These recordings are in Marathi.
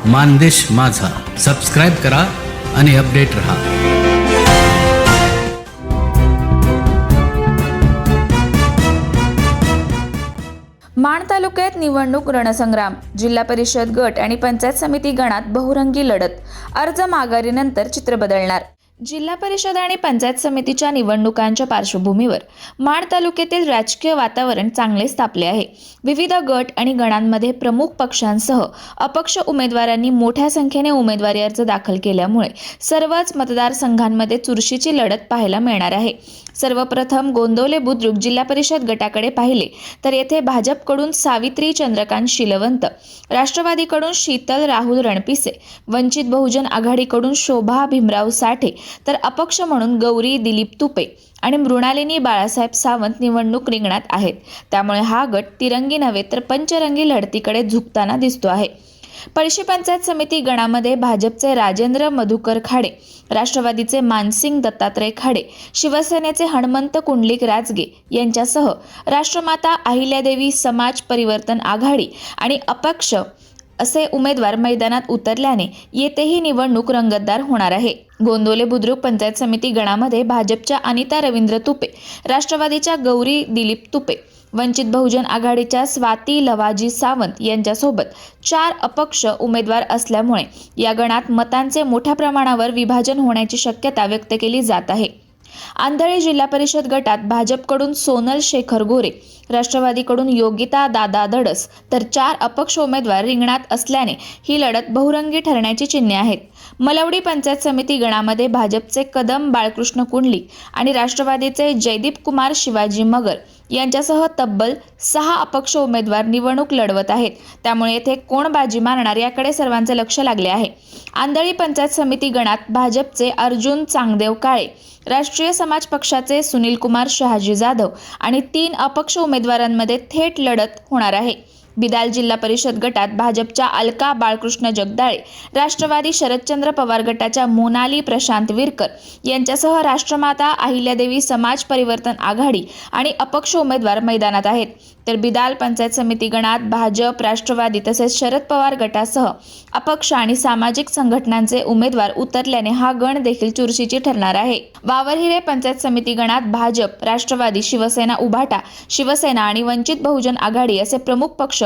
मानदेश माझा सबस्क्राइब करा आणि अपडेट रहा। माण तालुक्यात निवडणूक रणसंग्राम। जिल्हा परिषद गट आणि पंचायत समिती गणात बहुरंगी लढत। अर्ज माघारीनंतर चित्र बदलणार। जिल्हा परिषद आणि पंचायत समितीच्या निवडणुकांच्या पार्श्वभूमीवर माण तालुक्यातील राजकीय वातावरण चांगलेच तापले आहे। विविध गट आणि गणांमध्ये प्रमुख पक्षांसह अपक्ष उमेदवारांनी मोठ्या संख्येने उमेदवारी अर्ज दाखल केल्यामुळे सर्वच मतदारसंघांमध्ये चुरशीची लढत पाहायला मिळणार आहे। सर्वप्रथम गोंदवले बुद्रुक जिल्हा परिषद गटाकडे पाहिले तर येथे भाजपकडून सावित्री चंद्रकांत शीलवंत, राष्ट्रवादीकडून शीतल राहुल रणपिसे, वंचित बहुजन आघाडीकडून शोभा भीमराव साठे तर अपक्ष म्हणून गौरी दिलीप तुपे आणि मृणालिनी बाळासाहेब सावंत निवडणूक रिंगणात आहेत। त्यामुळे हा गट तिरंगी नव्हे तर पंचरंगी लढतीकडे झुकताना दिसतो आहे। पळशी पंचायत समिती गणामध्ये भाजपचे राजेंद्र मधुकर खाडे, राष्ट्रवादीचे मानसिंग दत्तात्रय खाडे, शिवसेनेचे हनुमंत कुंडलिक राजगे यांच्यासह राष्ट्रमाता अहिल्यादेवी समाज परिवर्तन आघाडी आणि अपक्ष असे उमेदवार मैदानात उतरल्याने येथेही निवडणूक रंगतदार होणार आहे। गोंदवले बुद्रुक पंचायत समिती गणामध्ये भाजपच्या अनिता रवींद्र तुपे, राष्ट्रवादीच्या गौरी दिलीप तुपे, वंचित बहुजन आघाडीच्या स्वाती लवाजी सावंत यांच्यासोबत 4 अपक्ष उमेदवार असल्यामुळे या गणात मतांचे मोठ्या प्रमाणावर विभाजन होण्याची शक्यता व्यक्त केली जात आहे। आंधळी जिल्हा परिषद गटात भाजपकडून सोनल शेखर गोरे, राष्ट्रवादीकडून योगिता दादा धडस तर 4 अपक्ष उमेदवार रिंगणात असल्याने ही लढत बहुरंगी ठरण्याची चिन्हे आहेत। मलवडी पंचायत समिती गणामध्ये भाजपचे कदम बाळकृष्ण कुंडलिक आणि राष्ट्रवादीचे जयदीप कुमार शिवाजी मगर यांच्यासह तब्बल 6 अपक्ष उमेदवार निवडणूक लढवत आहेत। त्यामुळे येथे कोण बाजी मारणार याकडे सर्वांचे लक्ष लागले आहे। आंधळी पंचायत समिती गणात भाजपचे अर्जुन चांगदेव काळे, राष्ट्रीय समाज पक्षाचे सुनील कुमार शहाजी जाधव आणि 3 अपक्ष उमेदवारांमध्ये थेट लढत होणार आहे। बिदाल जिल्हा परिषद गटात भाजपच्या अलका बाळकृष्ण जगदाळे, राष्ट्रवादी शरदचंद्र पवार गटाच्या मोनाली प्रशांत विरकर यांच्यासह राष्ट्रमाता अहिल्यादेवी समाज परिवर्तन आघाडी आणि अपक्ष उमेदवार मैदानात आहेत। तर बिदाल पंचायत समिती गणात भाजप, राष्ट्रवादी तसेच शरद पवार गटासह अपक्ष आणि सामाजिक संघटनांचे उमेदवार उतरल्याने हा गण देखील चुरशीची ठरणार आहे। वावरहिरे पंचायत समिती गणात भाजप, राष्ट्रवादी, शिवसेना उभाटा, शिवसेना आणि वंचित बहुजन आघाडी असे प्रमुख पक्ष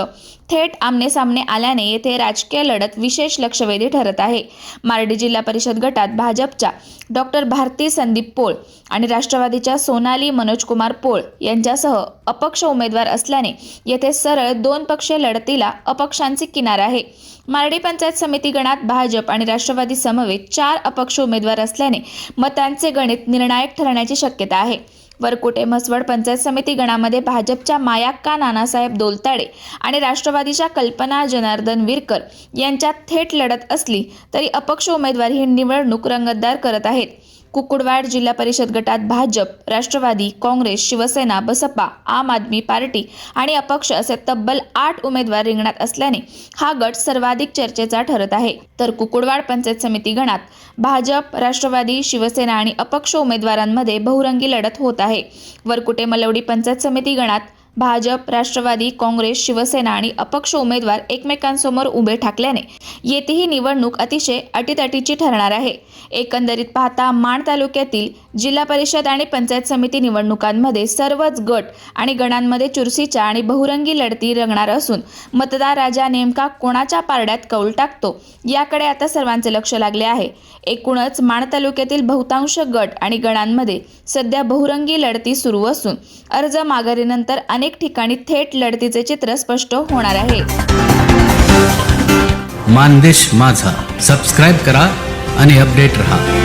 थेट आमने सामने आल्याने येथे राजकीय लढत विशेष लक्षवेधी ठरत आहे। मार्डी जिल्हा परिषद गटात भाजपच्या डॉक्टर भारती संदीप पोळ आणि राष्ट्रवादीच्या सोनाली मनोजकुमार पोळ यांच्यासह अपक्ष उमेदवार असल्याने येथे सरळ 2 पक्षीय लढतीला अपक्षांची किनार आहे। मार्डी पंचायत समिती गणात भाजप आणि राष्ट्रवादी समवेत 4 अपक्ष उमेदवार असल्याने मतांचे गणित निर्णायक ठरण्याची शक्यता आहे। वरकुटे म्हसवड पंचायत समिती गणामध्ये भाजपच्या मायाक्का नानासाहेब दोलताडे आणि राष्ट्रवादीच्या कल्पना जनार्दन विरकर यांच्यात थेट लढत असली तरी अपक्ष उमेदवार ही निवडणूक रंगतदार करत आहेत। कुकुडवाड जिल्हा परिषद गटात भाजप, राष्ट्रवादी, काँग्रेस, शिवसेना, बसपा, आम आदमी पार्टी आणि अपक्ष असे तब्बल 8 उमेदवार रिंगणात असल्याने हा गट सर्वाधिक चर्चेचा ठरत आहे। तर कुकुडवाड पंचायत समिती गणात भाजप, राष्ट्रवादी, शिवसेना आणि अपक्ष उमेदवारांमध्ये बहुरंगी लढत होत आहे। वरकुटे मलवडी पंचायत समिती गणात भाजप, राष्ट्रवादी, काँग्रेस, शिवसेना आणि अपक्ष उमेदवार एकमेकांसमोर उभे ठाकल्याने येथेही निवडणूक अतिशय अटीतटीची ठरणार आहे। एकंदरीत पाहता माण तालुक्यातील जिल्हा परिषद आणि पंचायत समिती निवडणुकांमध्ये सर्वच गट आणि गणांमध्ये चुरशीच्या आणि बहुरंगी लढती रंगणार असून मतदार राजा नेमका कोणाच्या पारड्यात कौल टाकतो याकडे आता सर्वांचे लक्ष लागले आहे। एकूणच माण तालुक्यातील बहुतांश गट आणि गणांमध्ये सध्या बहुरंगी लढती सुरू असून अर्ज माघारीनंतर अनेक ठिकाणी थेट लढतीचे चित्र स्पष्ट होणार आहे। मानदेश माझा सबस्क्राइब करा आणि अपडेट रहा।